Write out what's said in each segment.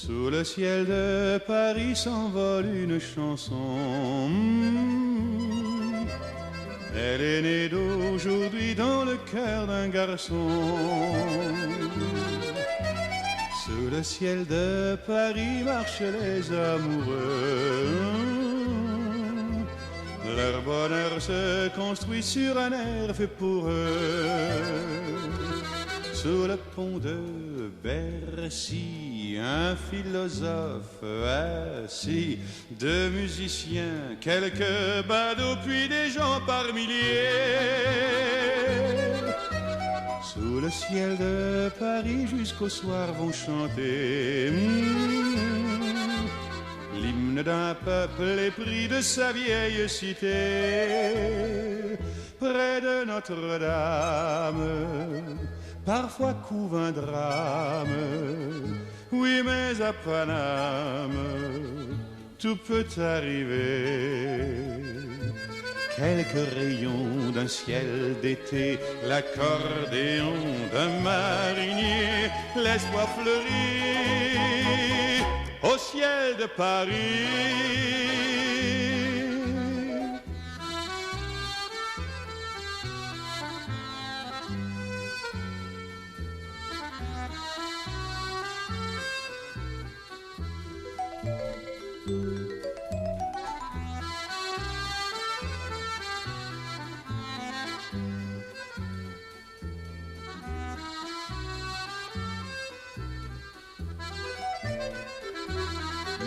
Sous le ciel de Paris s'envole une chanson. Elle est née d'aujourd'hui dans le cœur d'un garçon. Sous le ciel de Paris marchent les amoureux. Leur bonheur se construit sur un air fait pour eux. Sous le pont de Bercy, un philosophe assis, deux musiciens, quelques badauds, puis des gens par milliers. Sous le ciel de Paris jusqu'au soir vont chanter l'hymne d'un peuple épris de sa vieille cité. Près de Notre-Dame, parfois couve un drame. Oui, mais à Paname, tout peut arriver. Quelques rayons d'un ciel d'été, l'accordéon d'un marinier, l'espoir fleurit au ciel de Paris.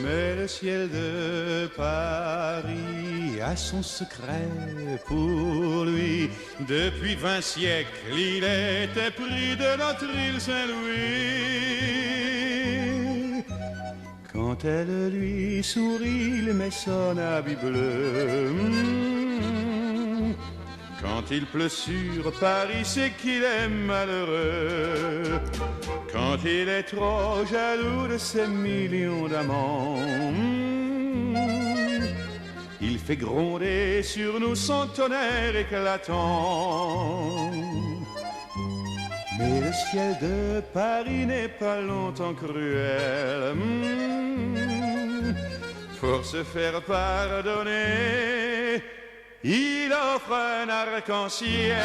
Mais le ciel de Paris a son secret pour lui. Depuis 20 siècles, il était pris de notre île Saint-Louis. Quand elle lui sourit, il met son habit bleu. Quand il pleut sur Paris, c'est qu'il est malheureux. Quand il est trop jaloux de ses millions d'amants, il fait gronder sur nous son tonnerre éclatant. Mais le ciel de Paris n'est pas longtemps cruel. Pour se faire pardonner, il offre un arc-en-ciel.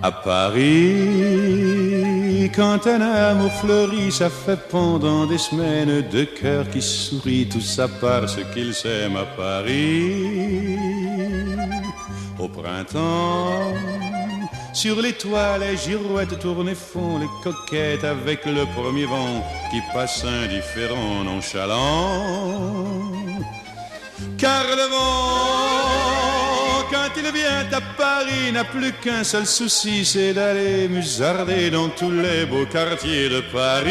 À Paris, quand un amour fleurit, ça fait pendant des semaines deux cœurs qui sourient, tout ça parce qu'ils s'aiment à Paris. Au printemps, sur les toits, les girouettes tournent et font les coquettes avec le premier vent qui passe indifférent, nonchalant. Car le vent, quand il vient à Paris, n'a plus qu'un seul souci, c'est d'aller musarder dans tous les beaux quartiers de Paris.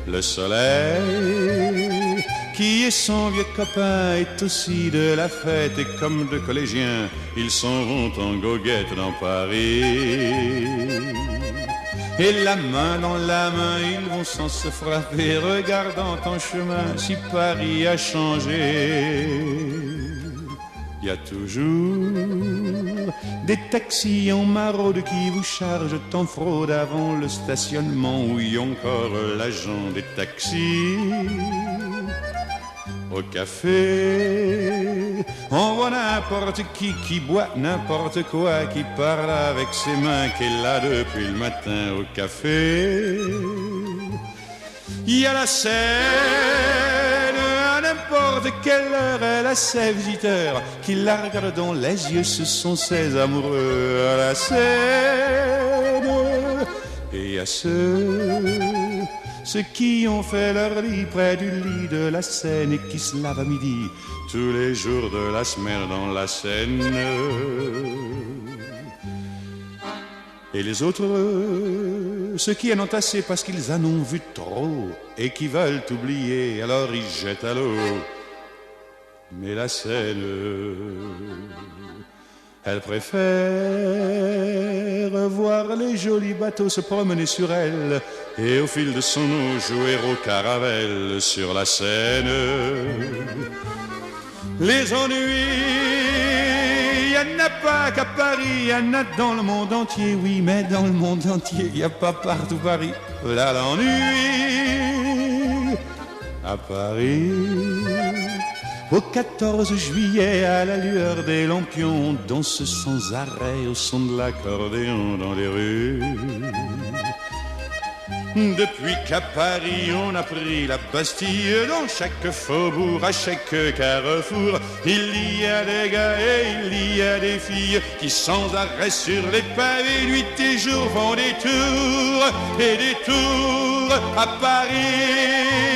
Le soleil, qui est son vieux copain, est aussi de la fête, et comme deux collégiens, ils s'en vont en goguette dans Paris. Et la main dans la main, ils vont sans se frapper, regardant en chemin si Paris a changé. Il y a toujours des taxis en maraude qui vous chargent en fraude avant le stationnement, où y a encore l'agent des taxis. Au café, on voit n'importe qui boit n'importe quoi, qui parle avec ses mains, qui est là depuis le matin au café. Il y a la Seine, à n'importe quelle heure, elle a ses visiteurs qui la regardent dans les yeux, ce sont ses amoureux à la Seine. Et il y a ceux qui ont fait leur lit près du lit de la Seine et qui se lavent à midi tous les jours de la semaine dans la Seine. Et les autres, ceux qui en ont assez parce qu'ils en ont vu trop et qui veulent oublier, alors ils jettent à l'eau. Mais la Seine, elle préfère voir les jolis bateaux se promener sur elle et au fil de son eau jouer au caravelle sur la Seine. Les ennuis, il y en a pas pas qu'à Paris, y en a dans le monde entier, oui, mais dans le monde entier, y a pas partout Paris. Là l'ennui à Paris. Au 14 juillet, à la lueur des lampions, on danse sans arrêt au son de l'accordéon dans les rues. Depuis qu'à Paris on a pris la Bastille, dans chaque faubourg, à chaque carrefour, il y a des gars et il y a des filles qui sans arrêt sur les pavés, nuit et jour, font des tours à Paris.